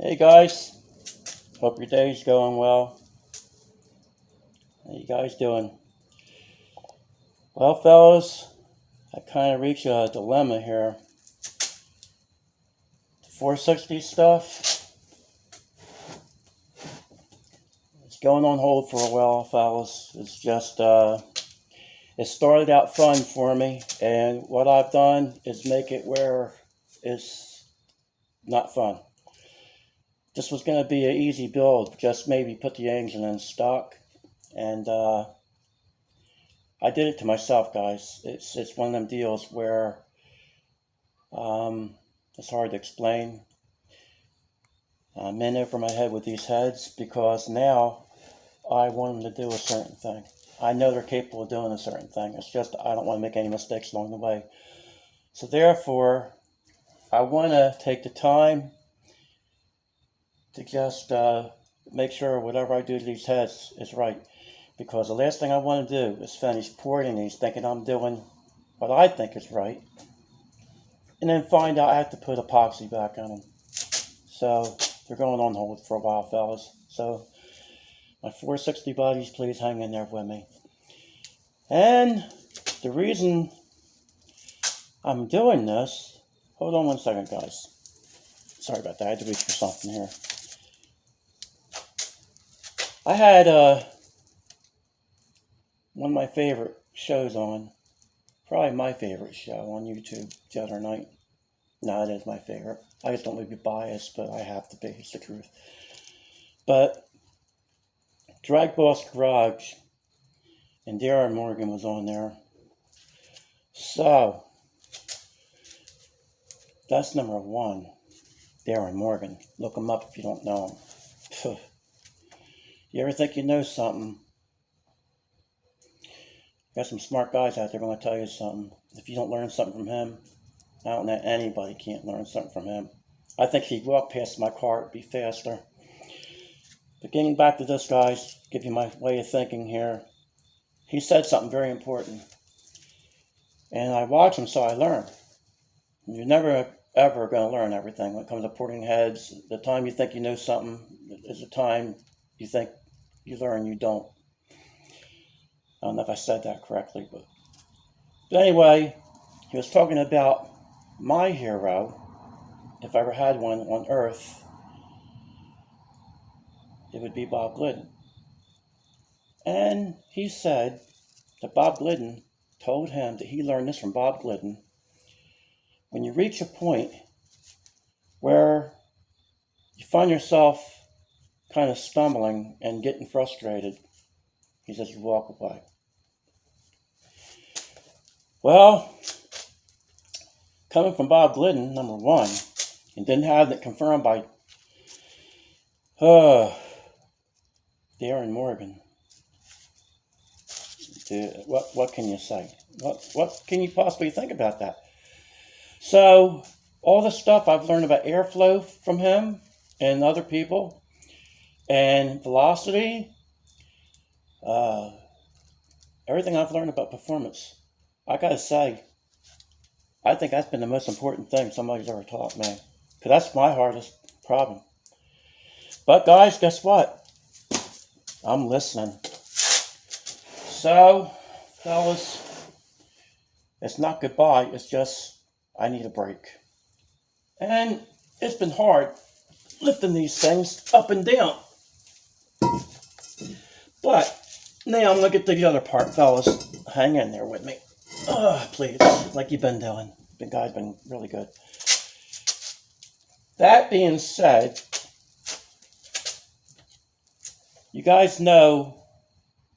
Hey guys, hope your day's going well. How you guys doing? Well, fellas, I kind of reached a dilemma here. The 460 stuff is going on hold for a while, fellas. It's just, it started out fun for me, and what I've done is make it where it's not fun. This was going to be an easy build, just maybe put the engine in stock, and I did it to myself, guys. It's one of them deals where it's hard to explain. I'm in over my head with these heads because now I want them to do a certain thing. I know they're capable of doing a certain thing. It's just I don't want to make any mistakes along the way. So therefore, I want to take the time to just make sure whatever I do to these heads is right. Because the last thing I want to do is finish porting these thinking I'm doing what I think is right, and then find out I have to put epoxy back on them. So they're going on hold for a while, fellas. So my 460 buddies, please hang in there with me. And the reason I'm doing this, hold on one second, guys. Sorry about that. I had to reach for something here. I had one of my favorite shows on, probably my favorite show on YouTube the other night. No, it is my favorite. I just don't want to be biased, but I have to be. It's the truth. But Drag Boss Garage and Darren Morgan was on there. So that's number one. Darren Morgan. Look him up if you don't know him. You ever think you know something? Got some smart guys out there going to tell you something. If you don't learn something from him, I don't know anybody can't learn something from him. I think if he walked past my car, it'd be faster. But getting back to this, guys, give you my way of thinking here. He said something very important. And I watch him, so I learn. You're never, ever going to learn everything when it comes to porting heads. The time you think you know something is the time you think you learn you don't. I don't know if I said that correctly, but anyway, he was talking about my hero, if I ever had one on Earth, it would be Bob Glidden. And he said that Bob Glidden told him that he learned this from Bob Glidden. When you reach a point where you find yourself kind of stumbling and getting frustrated, he says you walk away. Well, coming from Bob Glidden, number one, and didn't have it confirmed by Darren Morgan. What can you say? What can you possibly think about that? So all the stuff I've learned about airflow from him and other people, and velocity, everything I've learned about performance, I gotta say, I think that's been the most important thing somebody's ever taught me. Because that's my hardest problem. But guys, guess what? I'm listening. So, fellas, it's not goodbye. It's just, I need a break. And it's been hard lifting these things up and down. But now I'm going to get to the other part, fellas. Hang in there with me. Please, like you've been doing. The guy's been really good. That being said, you guys know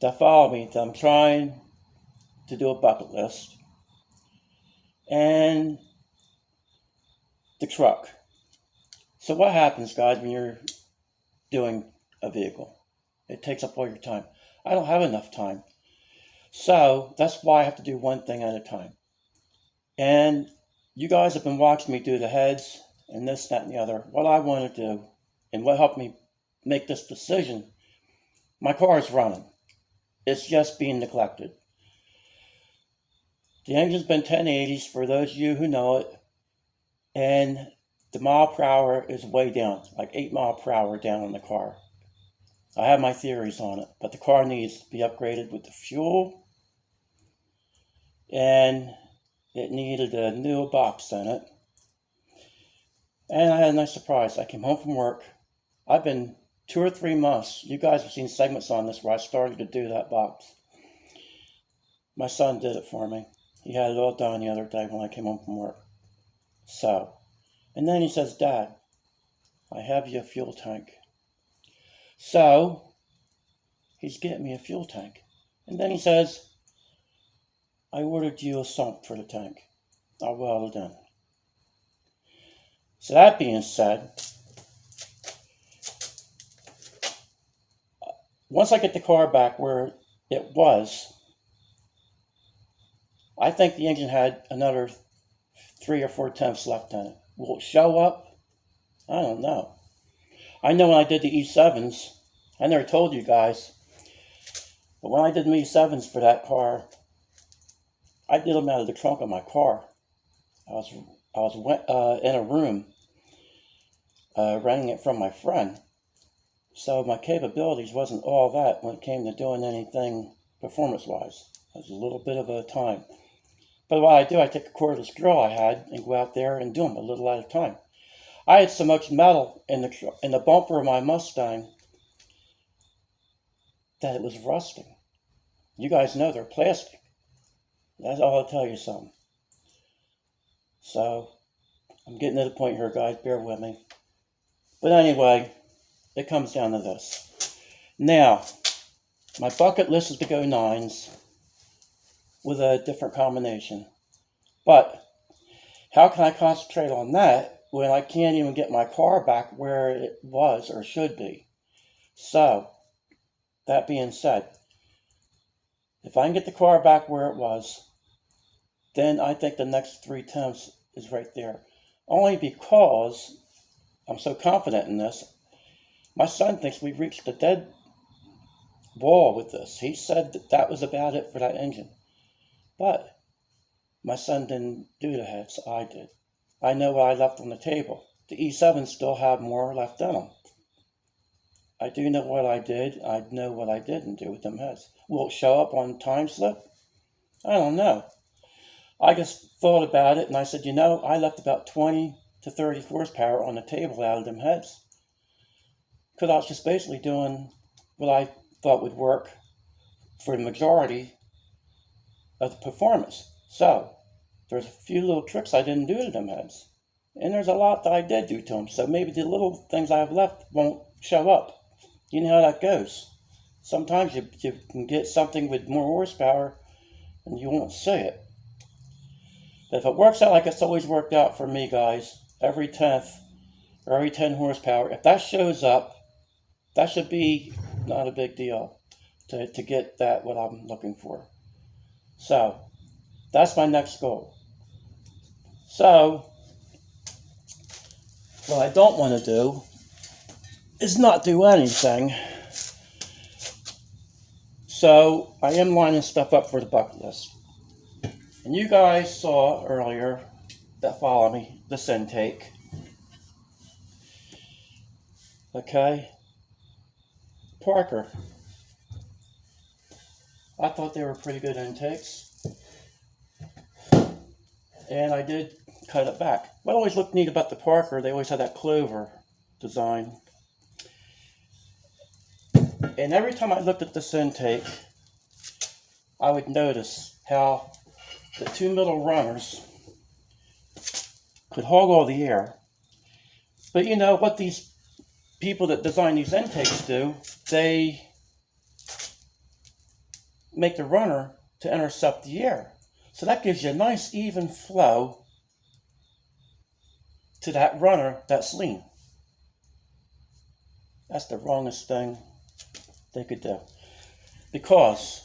that follow me that I'm trying to do a bucket list. And the truck. So what happens, guys, when you're doing a vehicle? It takes up all your time. I don't have enough time. So that's why I have to do one thing at a time. And you guys have been watching me do the heads and this, that, and the other. What I want to do and what helped me make this decision, my car is running. It's just being neglected. The engine's been 1080s for those of you who know it. And the mile per hour is way down, like 8 mile per hour down on the car. I have my theories on it, but the car needs to be upgraded with the fuel, and it needed a new box in it. And I had a nice surprise. I came home from work. I've been 2 or 3 months. You guys have seen segments on this where I started to do that box. My son did it for me. He had it all done the other day when I came home from work. So, and then he says, Dad, I have you a fuel tank. So, he's getting me a fuel tank. And then he says, I ordered you a sump for the tank. I'll weld it in. So that being said, once I get the car back where it was, I think the engine had another 3 or 4 tenths left in it. Will it show up? I don't know. I know when I did the E7s, I never told you guys, but when I did the E7s for that car, I did them out of the trunk of my car. I was in a room renting it from my friend, so my capabilities wasn't all that when it came to doing anything performance-wise. It was a little bit of a time. But what I do, I take a cordless drill I had and go out there and do them a little at a time. I had so much metal in the bumper of my Mustang that it was rusting. You guys know they're plastic. That's all I'll tell you something. So, I'm getting to the point here, guys. Bear with me. But anyway, it comes down to this. Now, my bucket list is to go 9s with a different combination. But how can I concentrate on that when I can't even get my car back where it was or should be? So, that being said, if I can get the car back where it was, then I think the next 3 tenths is right there. Only because I'm so confident in this. My son thinks we've reached a dead wall with this. He said that was about it for that engine. But my son didn't do the heads. I did. I know what I left on the table. The E7s still have more left in them. I do know what I did. I know what I didn't do with them heads. Will it show up on time slip? I don't know. I just thought about it and I said, I left about 20 to 30 horsepower on the table out of them heads. Because I was just basically doing what I thought would work for the majority of the performance. So, there's a few little tricks I didn't do to them heads. And there's a lot that I did do to them. So maybe the little things I have left won't show up. You know how that goes. Sometimes you can get something with more horsepower and you won't see it. But if it works out like it's always worked out for me, guys, every 10th or every 10 horsepower, if that shows up, that should be not a big deal to get that what I'm looking for. So, that's my next goal. So, what I don't want to do is not do anything. So, I am lining stuff up for the bucket list. And you guys saw earlier that follow me, this intake. Okay? Parker. I thought they were pretty good intakes. And I did cut it back. What always looked neat about the Parker, they always had that clover design. And every time I looked at this intake, I would notice how the 2 middle runners could hog all the air. But you know what these people that design these intakes do, they make the runner to intercept the air. So that gives you a nice even flow to that runner that's lean. That's the wrongest thing they could do. Because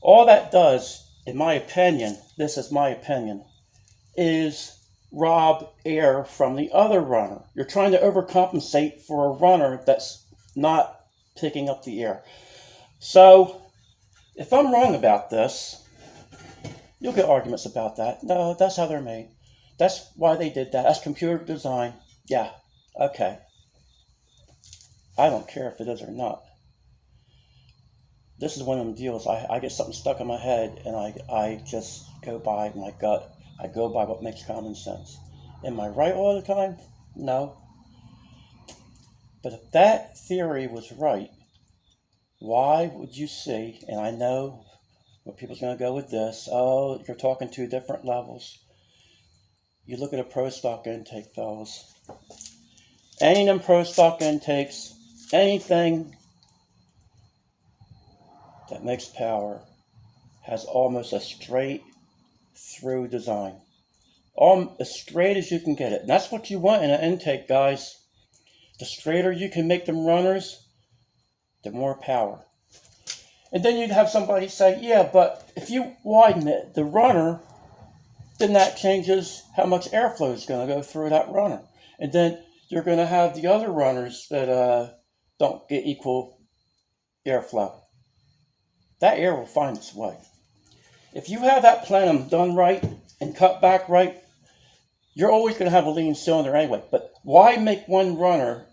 all that does, in my opinion, this is my opinion, is rob air from the other runner. You're trying to overcompensate for a runner that's not picking up the air. So, if I'm wrong about this, you'll get arguments about that. No, that's how they're made. That's why they did that. That's computer design. Yeah, okay. I don't care if it is or not. This is one of them deals. I get something stuck in my head and I just go by my gut. I go by what makes common sense. Am I right all the time? No. But if that theory was right, why would you see, and I know where people's going to go with this, oh, you're talking two different levels. You look at a pro stock intake, fellas. Any of them pro stock intakes, anything that makes power has almost a straight through design. As straight as you can get it. And that's what you want in an intake, guys. The straighter you can make them runners, the more power. And then you'd have somebody say, yeah, but if you widen it, the runner, then that changes how much airflow is going to go through that runner. And then you're going to have the other runners that don't get equal airflow. That air will find its way. If you have that plenum done right and cut back right, you're always going to have a lean cylinder anyway. But why make one runner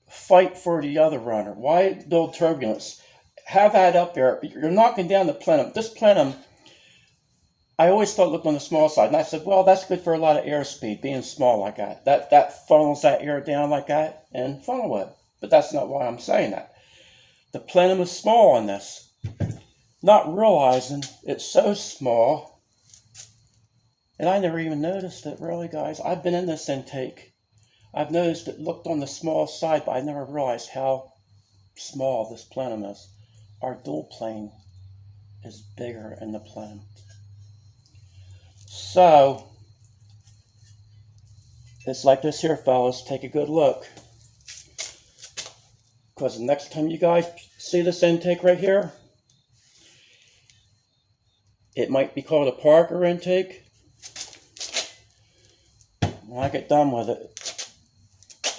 fight for the other runner? Why build turbulence? Have that up there. You're knocking down the plenum. This plenum, I always thought looked on the small side. And I said, well, that's good for a lot of airspeed, being small like that. That funnels that air down like that and funnel it. But that's not why I'm saying that. The plenum is small on this. Not realizing it's so small. And I never even noticed it, really, guys. I've been in this intake. I've noticed it looked on the small side, but I never realized how small this plenum is. Our dual plane is bigger in the plenum. So, it's like this here, fellas. Take a good look. Because the next time you guys see this intake right here, it might be called a Parker intake. When I get done with it,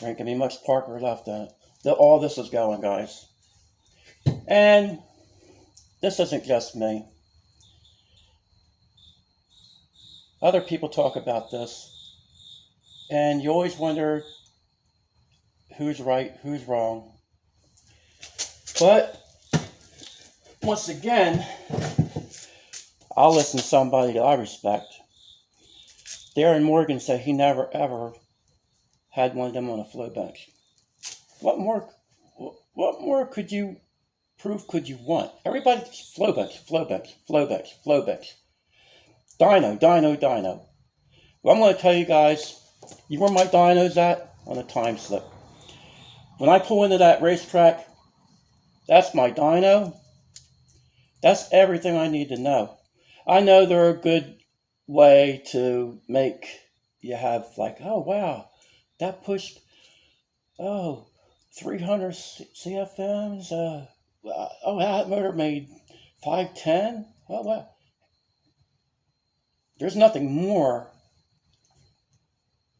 there ain't going to be much Parker left in it. All this is going, guys. And this isn't just me. Other people talk about this. And you always wonder who's right, who's wrong. But, once again, I'll listen to somebody that I respect. Darren Morgan said he never ever had one of them on a flow bench. What more could you could you want? Everybody, flow bench. Dyno. Well, I'm going to tell you guys, you where my dyno's at? On a time slip. When I pull into that racetrack, that's my dyno. That's everything I need to know. I know they're a good way to make you have like, oh wow, that pushed 300 CFMs. That motor made 510. Oh wow. There's nothing more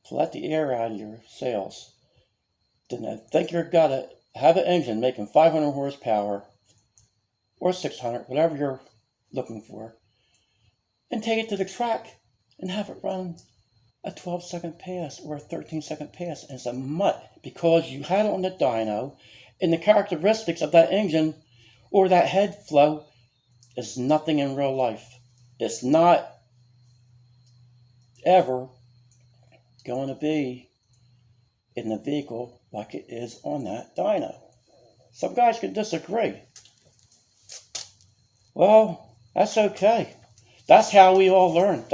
to let the air out of your sails than to think you're gotta have an engine making 500 horsepower or 600, whatever you're looking for, and take it to the track and have it run a 12-second pass or a 13-second pass, and it's a mutt because you had it on the dyno, and the characteristics of that engine or that head flow is nothing in real life. It's not ever going to be in the vehicle like it is on that dyno. Some guys can disagree. Well, that's okay. That's how we all learn.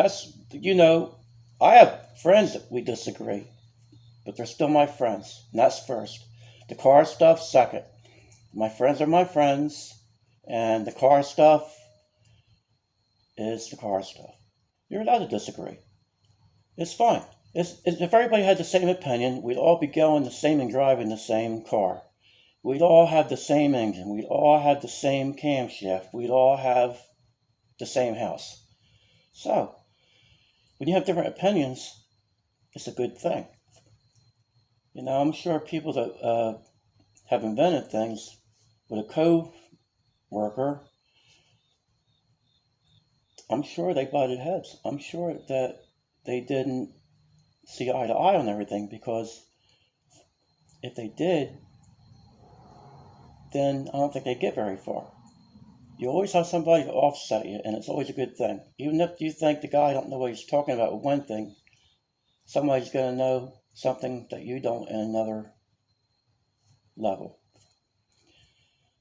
I have friends that we disagree, but they're still my friends, and that's first. The car stuff, second. My friends are my friends, and the car stuff is the car stuff. You're allowed to disagree. It's fine. If everybody had the same opinion, we'd all be going the same and driving the same car. We'd all have the same engine. We'd all have the same camshaft. We'd all have the same house. So, when you have different opinions, it's a good thing. I'm sure people that have invented things with a co-worker, I'm sure they butted heads. I'm sure that they didn't see eye to eye on everything, because if they did, then I don't think they'd get very far. You always have somebody to offset you, and it's always a good thing. Even if you think the guy don't know what he's talking about with one thing, somebody's going to know something that you don't in another level.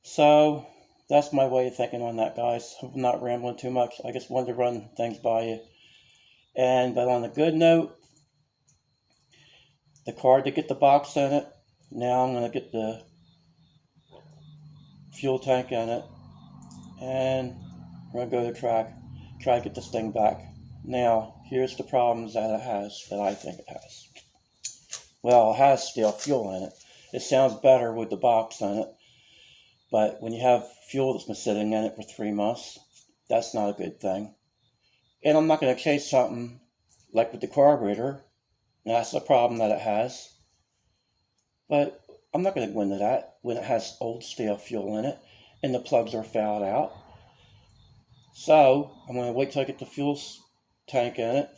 So that's my way of thinking on that, guys. I'm not rambling too much. I just wanted to run things by you. But on a good note, the car to get the box in it. Now I'm going to get the fuel tank in it, and we're going to go to the track, try to get this thing back. Now, here's the problems that it has, that I think it has. Well, it has stale fuel in it. It sounds better with the box in it, but when you have fuel that's been sitting in it for 3 months, that's not a good thing. And I'm not going to chase something like with the carburetor. That's the problem that it has. But I'm not going to go into that when it has old stale fuel in it and the plugs are fouled out. So I'm going to wait till I get the fuel tank in it.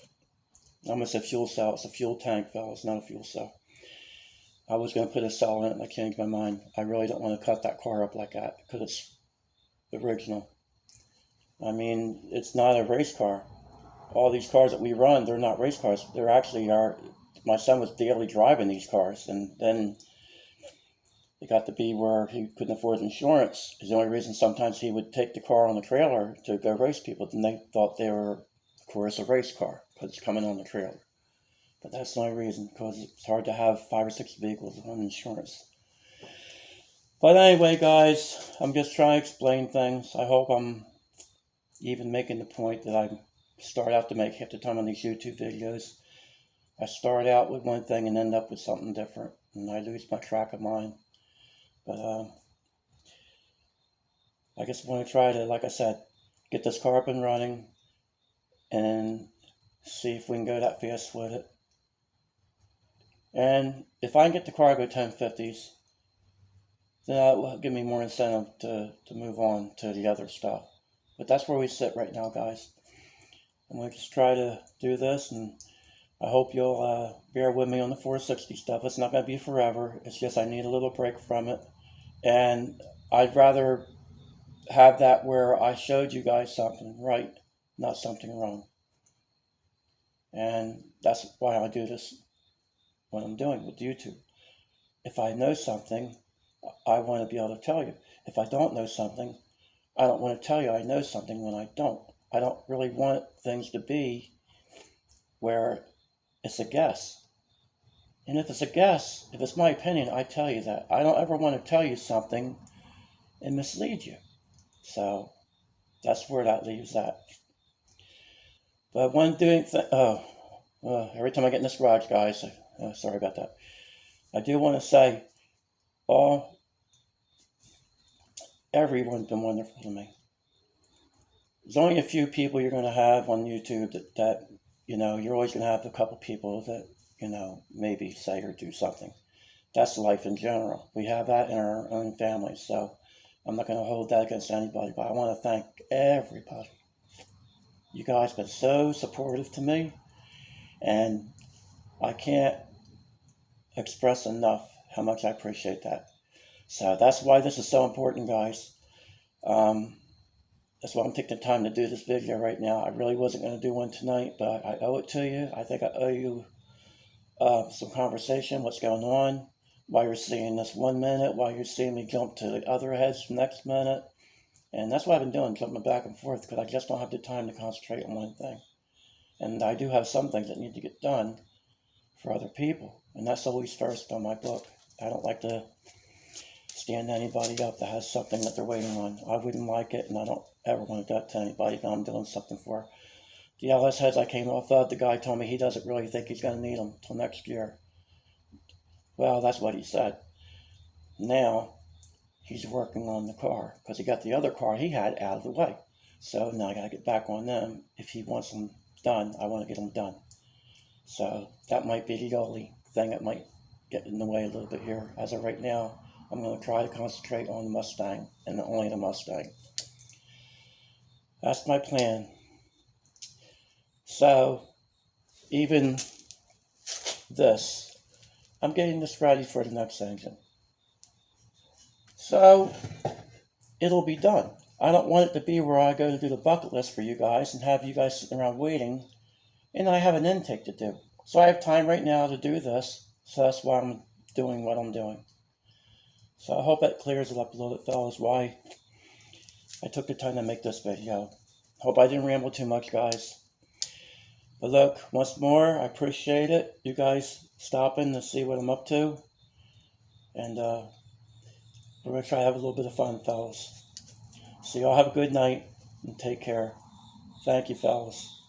I'm going to say fuel cell. It's a fuel tank, fellas. It's not a fuel cell. I was going to put a cell in it, and I changed my mind. I really don't want to cut that car up like that because it's original. I mean, it's not a race car. All these cars that we run, they're not race cars. They're actually my son was daily driving these cars, and then it got to be where he couldn't afford insurance. It's the only reason sometimes he would take the car on the trailer to go race people. Then they thought they were, of course, a race car because it's coming on the trailer. But that's the only reason, because it's hard to have 5 or 6 vehicles on insurance. But anyway, guys, I'm just trying to explain things. I hope I'm even making the point that I start out to make half the time on these YouTube videos. I start out with one thing and end up with something different, and I lose my track of mine. But I just want to try to, like I said, get this car up and running and see if we can go that fast with it. And if I can get the car to go 1050s, then that will give me more incentive to move on to the other stuff. But that's where we sit right now, guys. I'm going to just try to do this, and I hope you'll bear with me on the 460 stuff. It's not going to be forever. It's just I need a little break from it. And I'd rather have that where I showed you guys something right, not something wrong. And that's why I do this, what I'm doing with YouTube. If I know something, I want to be able to tell you. If I don't know something, I don't want to tell you I know something when I don't. I don't really want things to be where it's a guess. And if it's a guess, if it's my opinion, I tell you that. I don't ever want to tell you something and mislead you. So that's where that leaves that. But one doing every time I get in this garage, guys, sorry about that. I do want to say, everyone's been wonderful to me. There's only a few people you're going to have on YouTube that you're always going to have a couple people that, maybe say or do something. That's life in general. We have that in our own families, so I'm not going to hold that against anybody, but I want to thank everybody. You guys have been so supportive to me, and I can't express enough how much I appreciate that. So that's why this is so important, guys. That's why I'm taking the time to do this video right now. I really wasn't going to do one tonight, but I owe it to you. I think I owe you some conversation, what's going on, why you're seeing this 1 minute, why you're seeing me jump to the other heads next minute. And that's what I've been doing, jumping back and forth, because I just don't have the time to concentrate on one thing. And I do have some things that need to get done for other people. And that's always first on my book. I don't like to stand anybody up that has something that they're waiting on. I wouldn't like it, and I don't ever want to do that to anybody that I'm doing something for. The LS heads I came off of, the guy told me he doesn't really think he's going to need them until next year. Well, that's what he said. Now, he's working on the car, because he got the other car he had out of the way. So now I got to get back on them. If he wants them done, I want to get them done. So that might be the only thing that might get in the way a little bit here. As of right now, I'm going to try to concentrate on the Mustang, and only the Mustang. That's my plan. So, even this. I'm getting this ready for the next engine. So it'll be done. I don't want it to be where I go to do the bucket list for you guys and have you guys sitting around waiting, and I have an intake to do. So I have time right now to do this, so that's why I'm doing what I'm doing. So I hope that clears it up a little bit, fellas, why I took the time to make this video. Hope I didn't ramble too much, guys. But look, once more, I appreciate it. You guys stopping to see what I'm up to. And we're going to try to have a little bit of fun, fellas. So y'all have a good night and take care. Thank you, fellas.